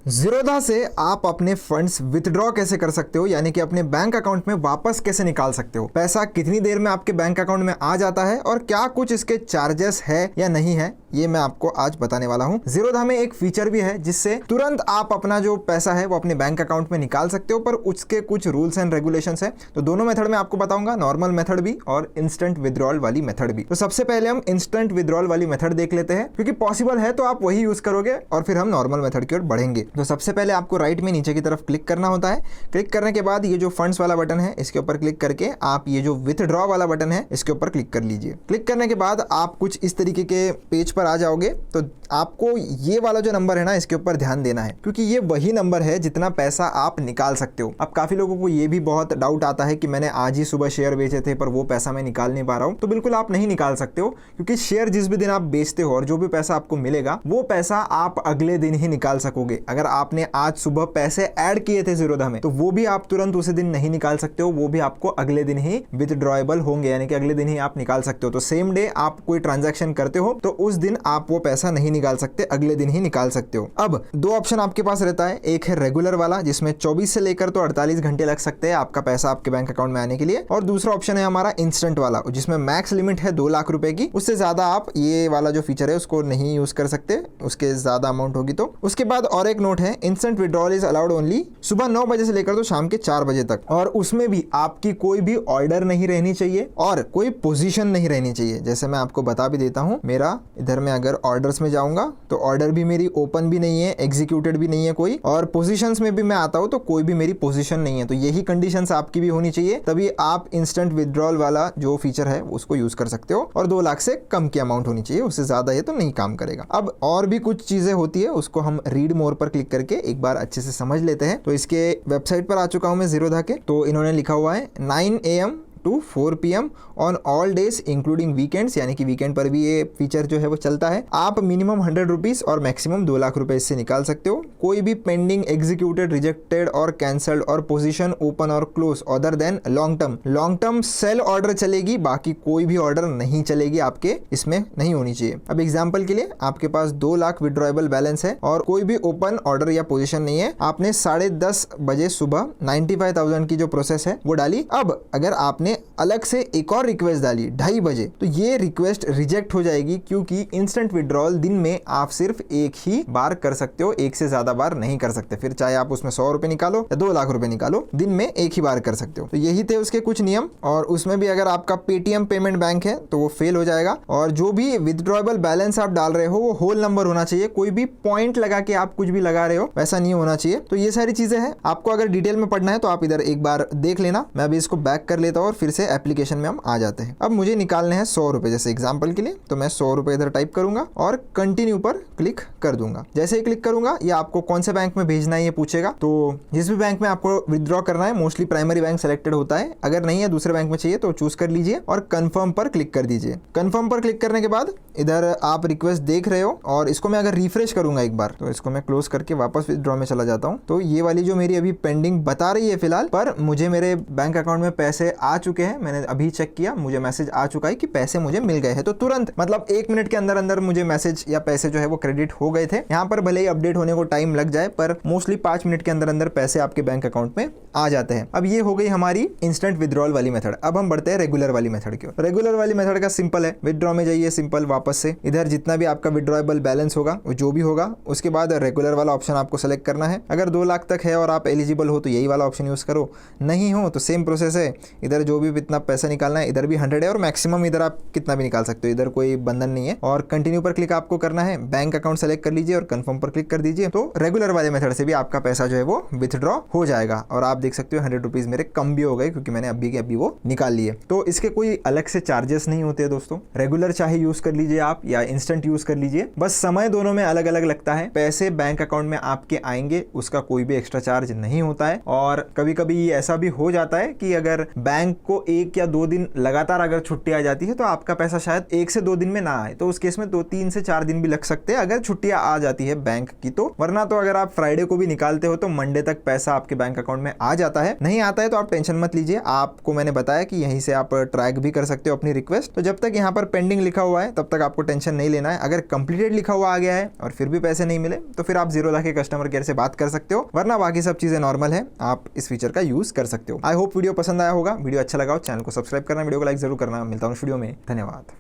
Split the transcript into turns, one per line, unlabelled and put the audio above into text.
ज़ीरोधा से आप अपने फंड्स विथड्रॉ कैसे कर सकते हो, यानी कि अपने बैंक अकाउंट में वापस कैसे निकाल सकते हो, पैसा कितनी देर में आपके बैंक अकाउंट में आ जाता है और क्या कुछ इसके चार्जेस है या नहीं है, ये मैं आपको आज बताने वाला हूं। ज़ीरोधा में एक फीचर भी है जिससे तुरंत आप अपना जो पैसा है वो अपने बैंक अकाउंट में निकाल सकते हो, पर उसके कुछ रूल्स एंड रेगुलेशंस है। तो दोनों मेथड में आपको बताऊंगा, नॉर्मल मेथड भी और इंस्टेंट विथड्रॉल वाली मेथड भी। तो सबसे पहले हम इंस्टेंट विथड्रॉल वाली मेथड देख लेते हैं, क्योंकि पॉसिबल है तो आप वही यूज करोगे और फिर हम नॉर्मल मेथड की ओर बढ़ेंगे। तो सबसे पहले आपको राइट में नीचे की तरफ क्लिक करना होता है। क्लिक करने के बाद ये जो फंड्स वाला बटन है इसके ऊपर क्लिक करके आप ये जो विथड्रॉ वाला बटन है इसके ऊपर क्लिक कर लीजिए। क्लिक करने के बाद आप कुछ इस तरीके के पेज पर आ जाओगे। तो आपको ये वाला जो नंबर है ना, इसके ऊपर ध्यान देना है, क्योंकि ये वही नंबर है जितना पैसा आप निकाल सकते हो। अब काफी लोगों को ये भी बहुत डाउट आता है कि मैंने आज ही सुबह शेयर बेचे थे पर वो पैसा मैं निकाल नहीं पा रहा हूं। तो बिल्कुल आप नहीं निकाल सकते हो, क्योंकि शेयर जिस भी दिन आप बेचते हो और जो भी पैसा आपको मिलेगा वो पैसा आप अगले दिन ही निकाल सकोगे। अगर आपने आज सुबह पैसे ऐड किए थे ज़ीरोधा में तो वो भी आप तुरंत उसी दिन नहीं निकाल सकते हो, वो भी आपको अगले दिन ही विथड्रॉएबल होंगे, यानी कि अगले दिन ही आप निकाल सकते हो। तो सेम डे आप कोई ट्रांजैक्शन करते हो तो उस दिन आप वो पैसा नहीं निकाल सकते, अगले दिन ही निकाल सकते हो। अब दो ऑप्शन आपके पास रहता है, एक है रेगुलर वाला जिसमें 24 से लेकर तो 48 घंटे लग सकते हैं आपका पैसा आपके बैंक अकाउंट में आने के लिए, और दूसरा ऑप्शन है हमारा इंस्टेंट वाला जिसमें मैक्स लिमिट है 2 लाख रुपए की। उससे ज्यादा आप ये वाला जो फीचर है उसको नहीं यूज कर सकते, उसके ज्यादा अमाउंट होगी तो। उसके बाद और एक नोट है, instant withdrawal is allowed only सुबह 9 बजे से लेकर तो शाम के 4 बजे तक, और उसमें भी आपकी कोई भी ऑर्डर नहीं रहनी चाहिए और कोई पोजीशन नहीं रहनी चाहिए। जैसे मैं आपको बता भी देता हूं, मेरा इधर में अगर ऑर्डर्स में जाऊंगा तो ऑर्डर भी मेरी ओपन भी नहीं है, एग्जीक्यूटेड भी नहीं है कोई, और पोजीशंस में भी मैं आता हूं तो कोई भी मेरी पोजीशन नहीं है। तो यही कंडीशंस आपकी भी होनी चाहिए, तभी आप इंस्टेंट विड्रॉल वाला जो फीचर है उसको यूज कर सकते हो। और 2 लाख से कम की अमाउंट होनी चाहिए, उससे ज्यादा ये तो नहीं काम करेगा। अब और भी कुछ चीजें होती है, उसको हम रीड मोर पर क्लिक करके एक बार अच्छे से समझ लेते हैं। तो इसके वेबसाइट पर आ चुका हूं मैं ज़ीरोधा के। तो इन्होंने लिखा हुआ है 9 AM to 4 PM on all days including weekends, यानी कि वीकेंड पर भी ये फीचर जो है वो चलता है। आप मिनिमम 100 रुपीज और मैक्सिमम 2 लाख रुपए इससे निकाल सकते हो। कोई भी पेंडिंग, एग्जीक्यूटेड, रिजेक्टेड और कैंसल्ड और पोजीशन ओपन और close other than long term sell order चलेगी, बाकी कोई भी ऑर्डर नहीं चलेगी, आपके इसमें नहीं होनी चाहिए। अब एग्जाम्पल के लिए आपके पास 2 लाख विड्रॉएबल बैलेंस है और कोई भी ओपन ऑर्डर या पोजिशन नहीं है। आपने 10:30 बजे सुबह 95,000 की जो प्रोसेस है वो डाली। अब अगर आपने अलग से एक और रिक्वेस्ट डाली 2:30 बजे, तो ये रिक्वेस्ट रिजेक्ट हो जाएगी, क्योंकि इंस्टेंट विड्रॉल दिन में आप सिर्फ एक ही बार कर सकते हो, एक से ज्यादा बार नहीं कर सकते। फिर चाहे आप उसमें 100 रुपए निकालो या 2 लाख रुपए निकालो, दिन में एक ही बार कर सकते हो। तो यही थे उसके कुछ नियम, और उसमें भी अगर आपका पेटीएम पेमेंट बैंक है तो वो फेल हो जाएगा। और जो भी विथड्रॉएबल बैलेंस आप डाल रहे हो वो होल नंबर होना चाहिए, कोई भी पॉइंट लगा के आप कुछ भी लगा रहे हो वैसा नहीं होना चाहिए। तो ये सारी चीजें हैं, आपको अगर डिटेल में पढ़ना है तो आप इधर एक बार देख लेना। मैं अभी इसको बैक कर लेता हूँ और फिर से एप्लीकेशन में हम आ जाते हैं। अब मुझे निकालने हैं 100 रुपए, जैसे एग्जांपल के लिए। तो मैं 100 रुपए इधर टाइप करूंगा और कंटिन्यू पर क्लिक कर दूंगा। जैसे ही क्लिक करूंगा ये आपको कौन से बैंक में भेजना है ये पूछेगा। तो जिस भी बैंक में आपको विथड्रॉ करना है, मोस्टली प्राइमरी बैंक सेलेक्टेड होता है, अगर नहीं है दूसरे बैंक में चाहिए तो चूज कर लीजिए और कंफर्म पर क्लिक कर दीजिए। कंफर्म पर क्लिक करने के बाद इधर आप रिक्वेस्ट देख रहे हो, और इसको मैं अगर रिफ्रेश करूंगा एक बार, तो इसको मैं क्लोज करके वापस विथड्रॉ में चला जाता हूं। तो ये वाली जो मेरी अभी पेंडिंग बता रही है फिलहाल, पर मुझे मेरे बैंक अकाउंट में पैसे आ चुके हैं। मैंने अभी चेक किया, मुझे मैसेज आ चुका है कि पैसे मुझे मिल गए हैं। तो तुरंत, मतलब 1 मिनट के अंदर अंदर मुझे मैसेज या पैसे जो है वो क्रेडिट हो गए थे। यहाँ पर भले ही अपडेट होने को टाइम लग जाए, पर मोस्टली 5 मिनट के अंदर अंदर पैसे आपके बैंक अकाउंट में आ जाते हैं। अब ये हो गई हमारी इंस्टेंट विड्रॉल वाली मेथड। अब हम बढ़ते हैं रेगुलर वाली मेथड की ओर। रेगुलर वाली मेथड का सिंपल है, विड्रॉ में जाइए, सिंपल वापस से इधर जितना भी आपका विड्रॉएबल बैलेंस होगा वो जो भी होगा, उसके बाद रेगुलर वाला ऑप्शन आपको सेलेक्ट करना है। अगर 2 लाख तक है और आप एलिजिबल हो तो यही वाला ऑप्शन यूज करो, नहीं हो तो सेम प्रोसेस है। इधर जो भी इतना पैसा निकालना है, इधर भी 100 है और मैक्सिमम इधर आप कितना भी निकाल सकते हो, इधर कोई बंधन नहीं है। और कंटिन्यू पर क्लिक आपको करना है, बैंक अकाउंट सेलेक्ट कर लीजिए और कंफर्म पर क्लिक कर दीजिए। तो रेगुलर वाले मेथड से भी आपका पैसा जो है वो विथड्रॉ हो जाएगा। और आप देख सकते हो 100 रुपीज मेरे कम भी हो गए, क्योंकि मैंने अभी के अभी वो निकाल लिए। तो इसके कोई अलग से चार्जेस नहीं होते दोस्तों। रेगुलर चाहे यूज कर लीजिए आप या इंस्टेंट यूज कर लीजिए, बस समय दोनों में अलग अलग लगता है। पैसे बैंक अकाउंट में आपके आएंगे, उसका कोई भी एक्स्ट्रा चार्ज नहीं होता है। और कभी कभी ऐसा भी हो जाता है कि अगर बैंक को 1 या 2 दिन लगातार अगर छुट्टी आ जाती है तो आपका पैसा शायद 1 से 2 दिन में ना आए, तो उस केस में 3 से 4 दिन भी लग सकते हैं अगर छुट्टियां आ जाती है बैंक की तो। वरना तो अगर आप फ्राइडे को भी निकालते हो तो मंडे तक पैसा आपके बैंक अकाउंट में आ जाता है। नहीं आता है तो आप टेंशन मत लीजिए, आपको मैंने बताया कि यहीं से आप ट्रैक भी कर सकते हो अपनी रिक्वेस्ट। तो जब तक यहाँ पर पेंडिंग लिखा हुआ है तब तक आपको टेंशन नहीं लेना है। अगर कंप्लीटेड लिखा हुआ आ गया है और फिर भी पैसे नहीं मिले तो फिर आप Zerodha के कस्टमर केयर से बात कर सकते हो, वरना बाकी सब चीजें नॉर्मल है, आप इस फीचर का यूज कर सकते हो। आई होप वीडियो पसंद आया होगा। वीडियो अच्छा लगा हो चैनल को सब्सक्राइब करना, वीडियो को लाइक जरूर करना। मिलता हूँ वीडियो में, धन्यवाद।